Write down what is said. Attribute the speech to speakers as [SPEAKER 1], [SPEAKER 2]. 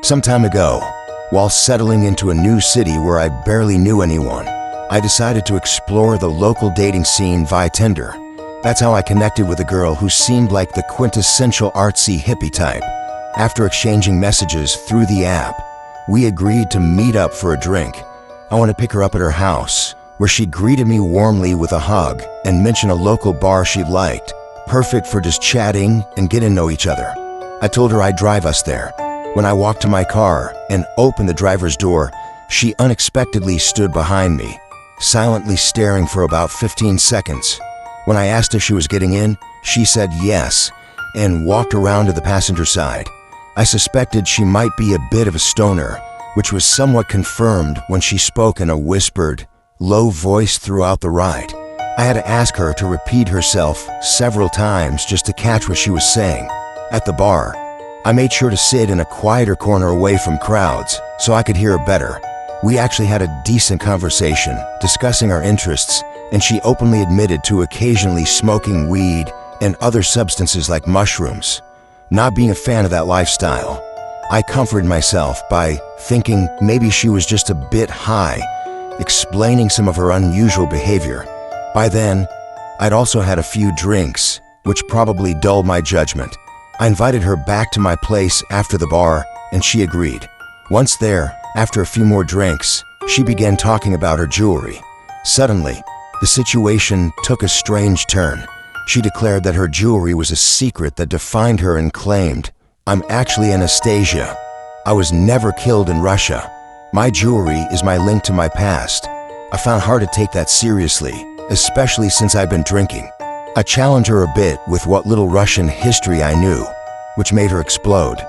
[SPEAKER 1] Some time ago, while settling into a new city where I barely knew anyone, I decided to explore the local dating scene via Tinder. That's how I connected with a girl who seemed like the quintessential artsy hippie type. After exchanging messages through the app, we agreed to meet up for a drink. I want to pick her up at her house, where she greeted me warmly with a hug and mentioned a local bar she liked, perfect for just chatting and getting to know each other. I told her I'd drive us there. When I walked to my car and opened the driver's door, she unexpectedly stood behind me, silently staring for about 15 seconds. When I asked if she was getting in, she said yes and walked around to the passenger side. I suspected she might be a bit of a stoner, which was somewhat confirmed when she spoke in a whispered, low voice throughout the ride. I had to ask her to repeat herself several times just to catch what she was saying. At the bar, I made sure to sit in a quieter corner away from crowds so I could hear her better. We actually had a decent conversation, discussing our interests, and she openly admitted to occasionally smoking weed and other substances like mushrooms. Not being a fan of that lifestyle, I comforted myself by thinking maybe she was just a bit high, explaining some of her unusual behavior. By then, I'd also had a few drinks, which probably dulled my judgment. I invited her back to my place after the bar, and she agreed. Once there, after a few more drinks, she began talking about her jewelry. Suddenly, the situation took a strange turn. She declared that her jewelry was a secret that defined her and claimed, "I'm actually Anastasia. I was never killed in Russia. My jewelry is my link to my past." I found hard to take that seriously, especially since I've been drinking. I challenged her a bit with what little Russian history I knew, which made her explode.